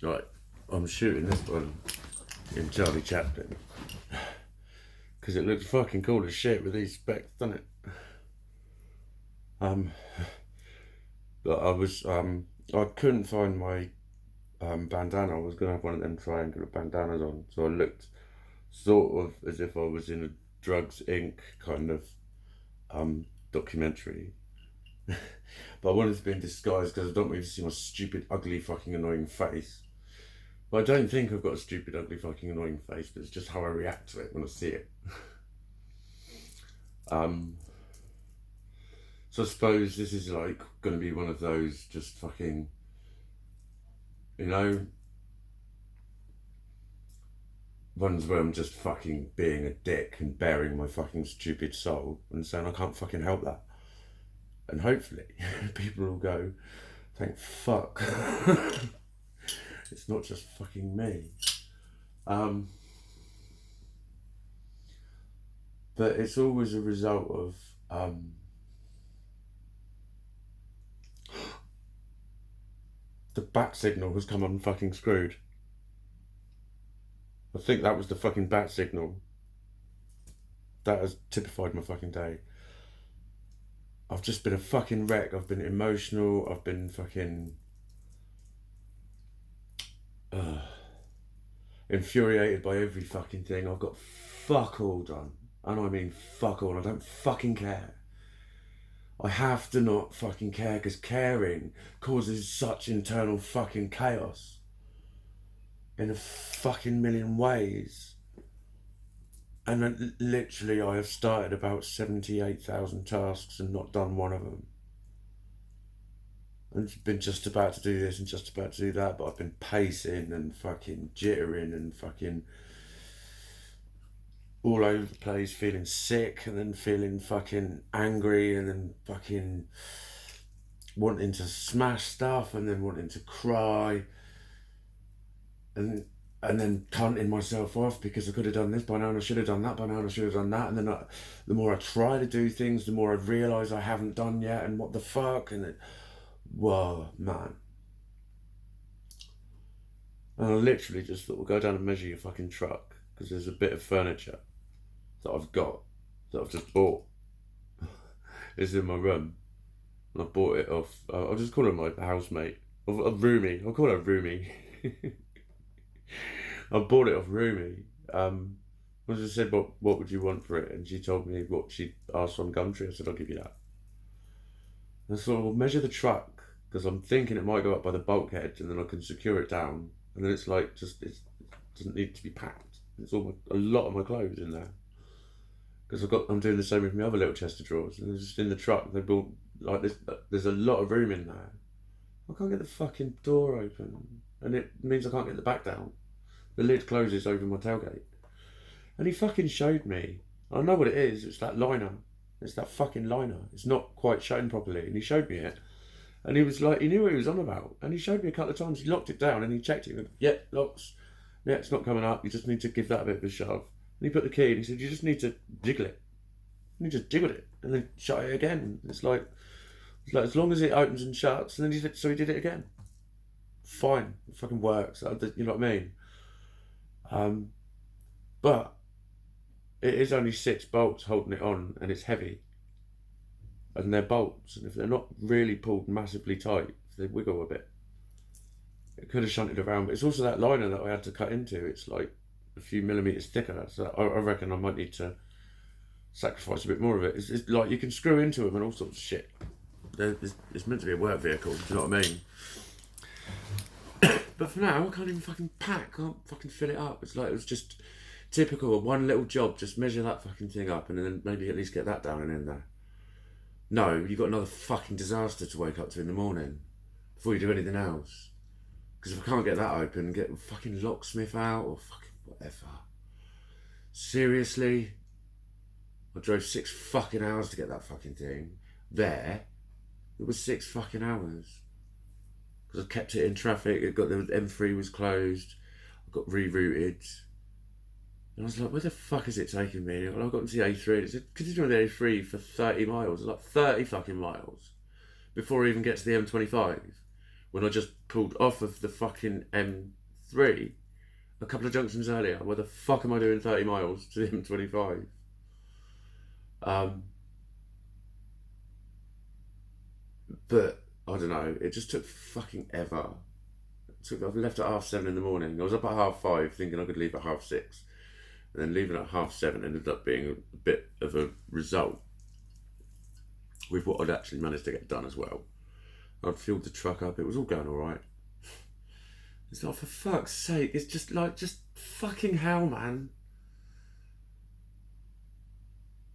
Right, I'm shooting this one in Charlie Chaplin because it looks fucking cool as shit with these specs, doesn't it? But I couldn't find my bandana. I was gonna have one of them triangular bandanas on, so I looked sort of as if I was in a Drugs Inc. kind of documentary. But I wanted to be in disguise because I don't want you to see my stupid, ugly, fucking annoying face. But I don't think I've got a stupid, ugly, fucking annoying face, but it's just how I react to it when I see it. So I suppose this is like going to be one of those just fucking, you know, ones where I'm just fucking being a dick and bearing my fucking stupid soul and saying I can't fucking help that. And hopefully people will go, thank fuck. It's not just fucking me. But it's always a result of the bat signal has come unfucking screwed. I think that was the fucking bat signal. That has typified my fucking day. I've just been a fucking wreck. I've been emotional. I've been fucking infuriated by every fucking thing. I've got fuck all done. And I mean fuck all. I don't fucking care. I have to not fucking care because caring causes such internal fucking chaos in a fucking million ways. And then literally I have started about 78,000 tasks and not done one of them. And been just about to do this and just about to do that, but I've been pacing and fucking jittering and fucking all over the place, feeling sick and then feeling fucking angry and then fucking wanting to smash stuff and then wanting to cry and then cunting myself off because I could have done this by now and I should have done that by now and I should have done that, and then the more I try to do things, the more I realise I haven't done yet and what the fuck, and then, whoa, man. And I literally just thought, we'll go down and measure your fucking truck because there's a bit of furniture that I've got, that I've just bought. It's in my room. And I bought it off, I'll just call her my housemate. A roomie. I'll call her roomie. I bought it off Rumi. I just said, what would you want for it? And she told me what she asked on Gumtree. I said, I'll give you that. And so I'll measure the truck because I'm thinking it might go up by the bulkhead and then I can secure it down. And then it's like, it doesn't need to be packed. It's a lot of my clothes in there. Because I'm doing the same with my other little chest of drawers. And they're just in the truck. They built like this. There's a lot of room in there. I can't get the fucking door open. And it means I can't get the back down. The lid closes over my tailgate. And he fucking showed me. I know what it is. It's that liner. It's that fucking liner. It's not quite shutting properly. And he showed me it. And he was like, he knew what he was on about. And he showed me a couple of times. He locked it down and he checked it. He went, yeah, locks. Yeah, it's not coming up. You just need to give that a bit of a shove. And he put the key in. He said, you just need to jiggle it. And he just jiggled it. And then shut it again. It's like as long as it opens and shuts. And then he did it again. Fine. It fucking works. You know what I mean? But it is only 6 bolts holding it on and it's heavy. And they're bolts. And if they're not really pulled massively tight, if they wiggle a bit, it could have shunted around. But it's also that liner that I had to cut into. It's like a few millimetres thicker. So I reckon I might need to sacrifice a bit more of it. It's like you can screw into them and all sorts of shit. It's meant to be a work vehicle, do you know what I mean? But for now, I can't even fucking pack, can't fucking fill it up. It's like, it was just typical of one little job, just measure that fucking thing up and then maybe at least get that down and in there. No, you've got another fucking disaster to wake up to in the morning before you do anything else. Because if I can't get that open, get a fucking locksmith out or fucking whatever. Seriously? I drove 6 fucking hours to get that fucking thing. There, it was 6 fucking hours. Because I kept it in traffic, the M3 was closed, I got rerouted. And I was like, where the fuck is it taking me? Well, I got into the A3 and it said, continue on the A3 for 30 miles. Like 30 fucking miles before I even get to the M25. when I just pulled off of the fucking M3 a couple of junctions earlier. Where the fuck am I doing 30 miles to the M25? But I don't know, it just took fucking ever. I've left at 7:30 in the morning. I was up at 5:30 thinking I could leave at 6:30. And then leaving at 7:30 ended up being a bit of a result with what I'd actually managed to get done as well. I'd filled the truck up, it was all going alright. It's like, for fuck's sake, it's just fucking hell, man.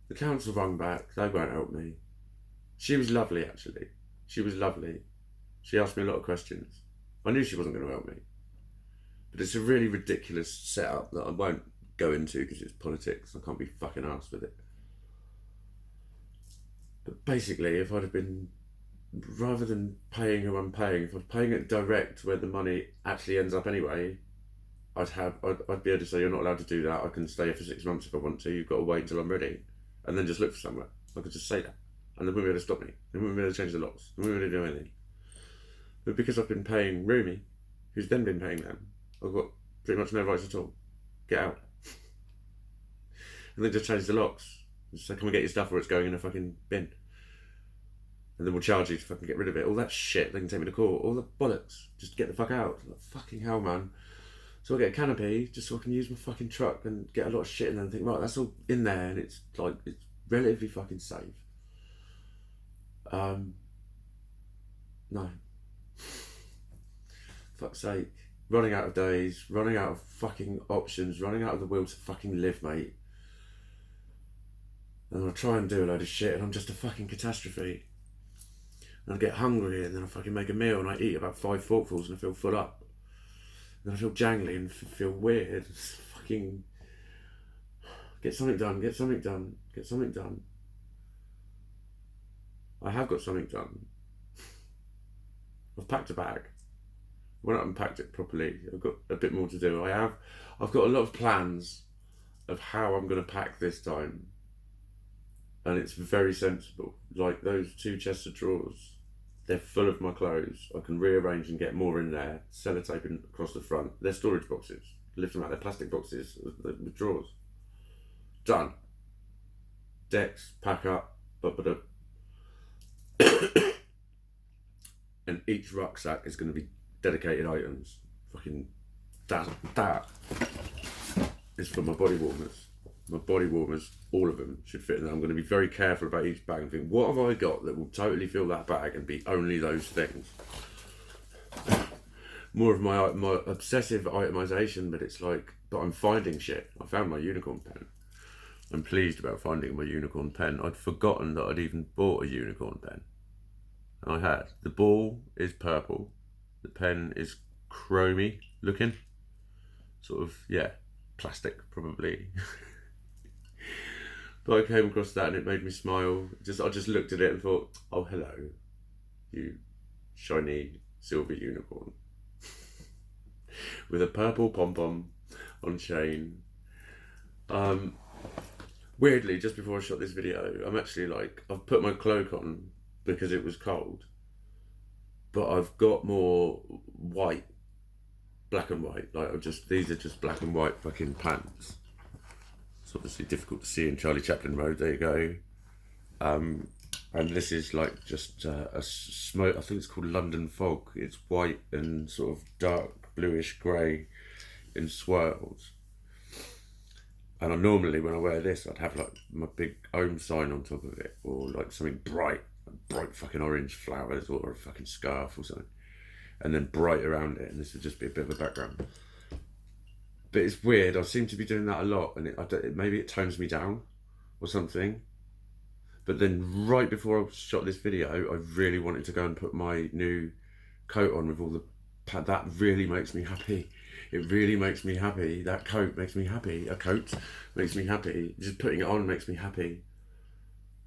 The council rung back, they won't help me. She was lovely, actually. She was lovely. She asked me a lot of questions. I knew she wasn't going to help me. But it's a really ridiculous setup that I won't go into because it's politics. I can't be fucking arsed with it. But basically, if I'd have been, rather than paying who I'm paying, if I was paying it direct where the money actually ends up anyway, I'd be able to say, you're not allowed to do that. I can stay here for 6 months if I want to. You've got to wait until I'm ready. And then just look for somewhere. I could just say that. And they wouldn't be able to stop me. They wouldn't be able to change the locks. They wouldn't be able to do anything. But because I've been paying Rumi, who's then been paying them, I've got pretty much no rights at all. Get out. And then just change the locks. Just say, come and get your stuff or it's going in a fucking bin. And then we'll charge you to fucking get rid of it. All that shit, they can take me to court. All the bollocks. Just get the fuck out. Like, fucking hell, man. So I get a canopy just so I can use my fucking truck and get a lot of shit in there and think, right, that's all in there and it's like, it's relatively fucking safe. No. Fuck's sake. Running out of days, running out of fucking options, running out of the will to fucking live, mate. And I try and do a load of shit and I'm just a fucking catastrophe. And I get hungry and then I fucking make a meal and I eat about 5 forkfuls and I feel full up. And then I feel jangly and feel weird. It's fucking... Get something done, get something done, get something done. I have got something done. I've packed a bag. When I unpacked it properly, I've got a bit more to do. I've got a lot of plans of how I'm going to pack this time. And it's very sensible. Like those 2 chests of drawers, they're full of my clothes. I can rearrange and get more in there, sellotaping across the front. They're storage boxes. Lift them out, they're plastic boxes with drawers. Done. Decks, pack up, but and each rucksack is going to be dedicated items. Fucking that is for my body warmers. My body warmers, all of them should fit in there. I'm going to be very careful about each bag and think, what have I got that will totally fill that bag and be only those things? More of my obsessive itemization, but it's like, but I'm finding shit. I found my unicorn pen. I'm pleased about finding my unicorn pen. I'd forgotten that I'd even bought a unicorn pen. I had. The ball is purple. The pen is chromy looking. Sort of, yeah, plastic probably. But I came across that and it made me smile. I just looked at it and thought, oh, hello, you shiny silver unicorn. With a purple pom-pom on chain. Weirdly, just before I shot this video, I'm actually like, I've put my cloak on because it was cold. But I've got more white, black and white. Like these are just black and white fucking pants. It's obviously difficult to see in Charlie Chaplin mode. There you go. And this is like just a smoke. I think it's called London Fog. It's white and sort of dark bluish grey in swirls. And normally when I wear this, I'd have like my big Ohm sign on top of it, or like something bright fucking orange flowers, or a fucking scarf or something, and then bright around it, and this would just be a bit of a background. But it's weird, I seem to be doing that a lot, and maybe it tones me down or something. But then right before I shot this video, I really wanted to go and put my new coat on with all the that really makes me happy. It really makes me happy. That coat makes me happy. A coat makes me happy. Just putting it on makes me happy.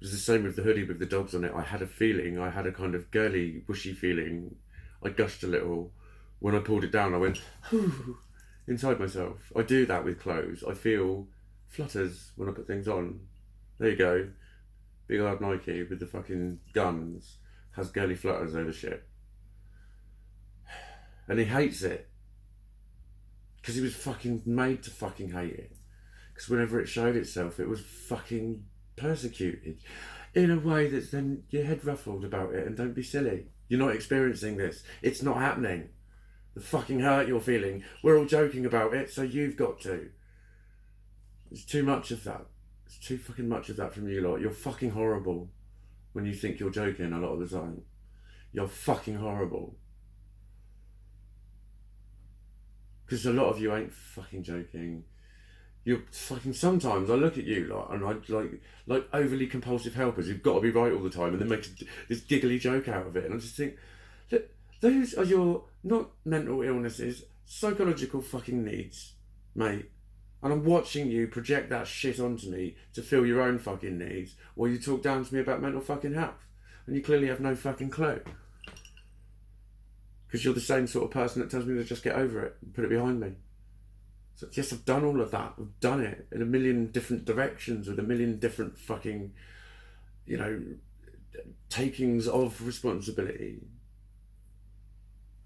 It was the same with the hoodie with the dogs on it. I had a feeling, I had a kind of girly, bushy feeling. I gushed a little. When I pulled it down, I went, whew, inside myself. I do that with clothes. I feel flutters when I put things on. There you go. Big hard Nike with the fucking guns has girly flutters over shit. And he hates it. Because he was fucking made to fucking hate it. Because whenever it showed itself, it was fucking persecuted. In a way that's then your head ruffled about it, and don't be silly. You're not experiencing this. It's not happening. The fucking hurt you're feeling, we're all joking about it, so you've got to. It's too much of that. It's too fucking much of that from you lot. You're fucking horrible when you think you're joking a lot of the time. You're fucking horrible. Because a lot of you ain't fucking joking. You're fucking, sometimes I look at you lot and I like overly compulsive helpers who've got to be right all the time and then make this giggly joke out of it, and I just think, look, those are your not mental illnesses, psychological fucking needs, mate. And I'm watching you project that shit onto me to fill your own fucking needs while you talk down to me about mental fucking health. And you clearly have no fucking clue. Because you're the same sort of person that tells me to just get over it and put it behind me. So yes, I've done all of that. I've done it in a million different directions with a million different fucking, you know, takings of responsibility.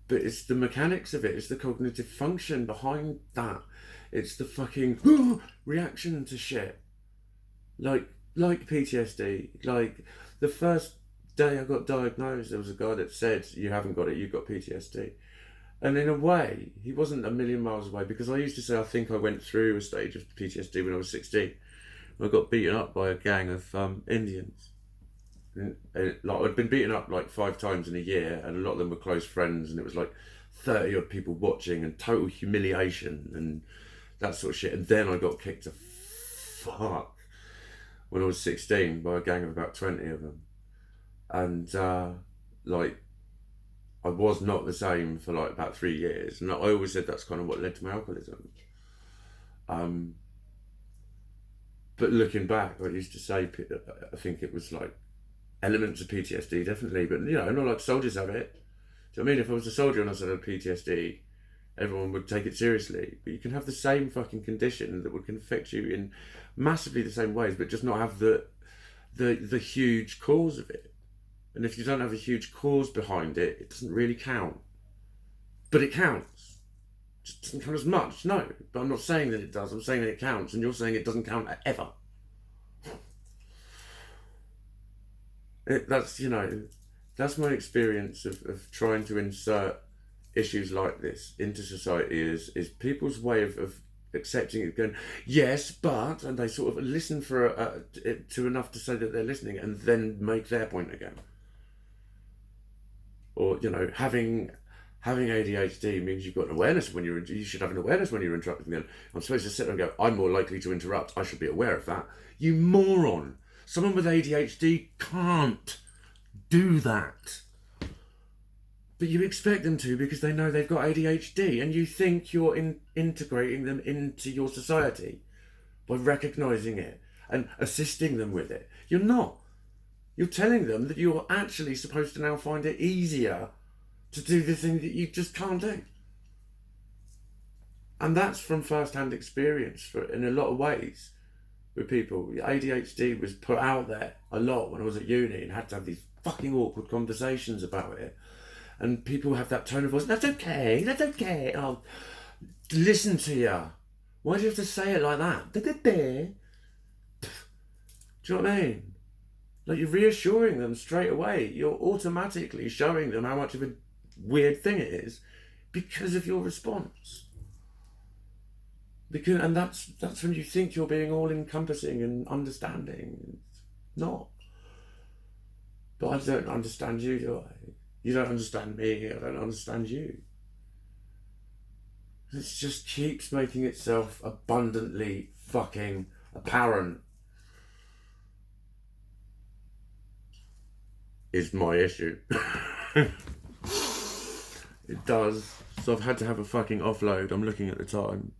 But it's the mechanics of it. It's the cognitive function behind that. It's the fucking reaction to shit. Like PTSD. Like the first day I got diagnosed, there was a guy that said, "You haven't got it, you've got PTSD." And in a way, he wasn't a million miles away, because I used to say I think I went through a stage of PTSD when I was 16. I got beaten up by a gang of Indians. And, like, I'd been beaten up like 5 times in a year, and a lot of them were close friends, and it was like 30 odd people watching and total humiliation and that sort of shit. And then I got kicked to fuck when I was 16 by a gang of about 20 of them. And like, I was not the same for like about 3 years, and I always said that's kind of what led to my alcoholism. But looking back, I used to say, I think it was like elements of PTSD, definitely, but you know, not like soldiers have it. Do you know what I mean? If I was a soldier and I said I had PTSD, everyone would take it seriously. But you can have the same fucking condition that can affect you in massively the same ways, but just not have the huge cause of it. And if you don't have a huge cause behind it, it doesn't really count. But it counts. It just doesn't count as much, no. But I'm not saying that it does, I'm saying that it counts, and you're saying it doesn't count ever. That's, you know, that's my experience of trying to insert issues like this into society, is people's way of accepting it, going, yes, but, and they sort of listen for to enough to say that they're listening, and then make their point again. Or, you know, having ADHD means you've got an awareness when you should have an awareness when you're interrupting them. I'm supposed to sit there and go, I'm more likely to interrupt, I should be aware of that. You moron. Someone with ADHD can't do that. But you expect them to, because they know they've got ADHD, and you think you're integrating them into your society by recognising it and assisting them with it. You're not. You're telling them that you're actually supposed to now find it easier to do the thing that you just can't do. And that's from first-hand experience in a lot of ways with people. ADHD was put out there a lot when I was at uni, and had to have these fucking awkward conversations about it. And people have that tone of voice, that's okay. I'll listen to you. Why do you have to say it like that? Do you know what I mean? Like, you're reassuring them straight away. You're automatically showing them how much of a weird thing it is because of your response. And that's when you think you're being all encompassing and understanding. It's not. But I don't understand you, do I? You don't understand me, I don't understand you. It just keeps making itself abundantly fucking apparent. Is my issue. It does. So I've had to have a fucking offload. I'm looking at the time.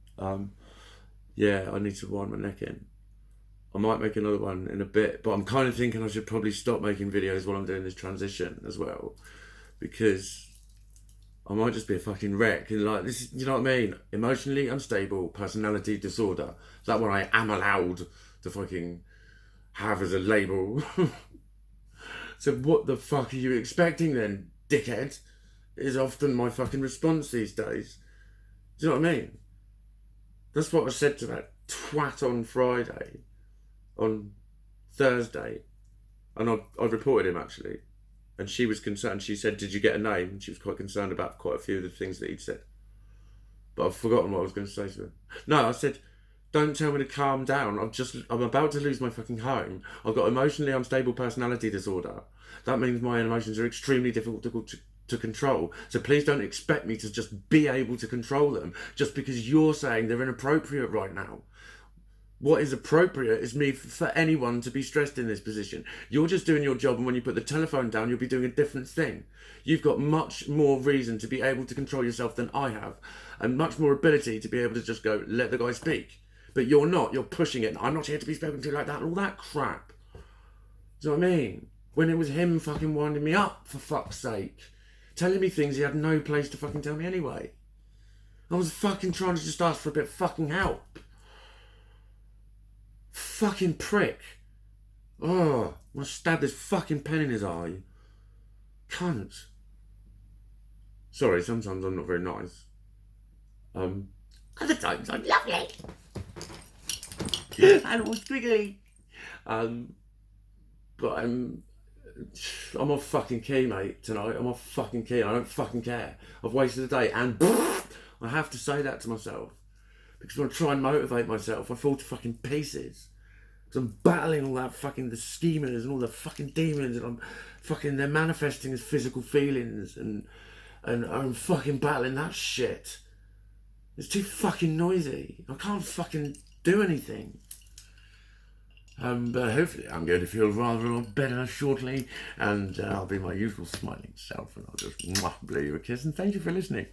Yeah, I need to wind my neck in. I might make another one in a bit, but I'm kind of thinking I should probably stop making videos while I'm doing this transition as well, because I might just be a fucking wreck. And like, this is, you know what I mean? Emotionally unstable personality disorder. Is that what I am allowed to fucking have as a label? So what the fuck are you expecting then, dickhead? is often my fucking response these days. Do you know what I mean? That's what I said to that twat on Friday, on Thursday, and I reported him actually, and she was concerned. She said, "Did you get a name?" And she was quite concerned about quite a few of the things that he'd said. But I've forgotten what I was going to say to her. No, I said, "Don't tell me to calm down. I'm about to lose my fucking home. I've got emotionally unstable personality disorder. That means my emotions are extremely difficult to control. So please don't expect me to just be able to control them just because you're saying they're inappropriate right now. What is appropriate is for anyone to be stressed in this position. You're just doing your job, and when you put the telephone down, you'll be doing a different thing. You've got much more reason to be able to control yourself than I have, and much more ability to be able to just go, let the guy speak. But you're not. You're pushing it. I'm not here to be spoken to like that, and all that crap. Do you know what I mean? When it was him fucking winding me up, for fuck's sake. Telling me things he had no place to fucking tell me anyway. I was fucking trying to just ask for a bit of fucking help. Fucking prick. Oh, I want to stab this fucking pen in his eye. Cunt. Sorry, sometimes I'm not very nice. Other times I'm lovely. And all squiggly. But I'm off fucking key, mate, tonight. I'm off fucking key. I don't fucking care. I've wasted a day, and I have to say that to myself. Because when I try and motivate myself, I fall to fucking pieces. Because I'm battling all that fucking, the schemers and all the fucking demons, and they're manifesting as physical feelings, and I'm fucking battling that shit. It's too fucking noisy. I can't fucking do anything. But hopefully I'm going to feel rather a lot better shortly, and I'll be my usual smiling self, and I'll just blow you a kiss, and thank you for listening.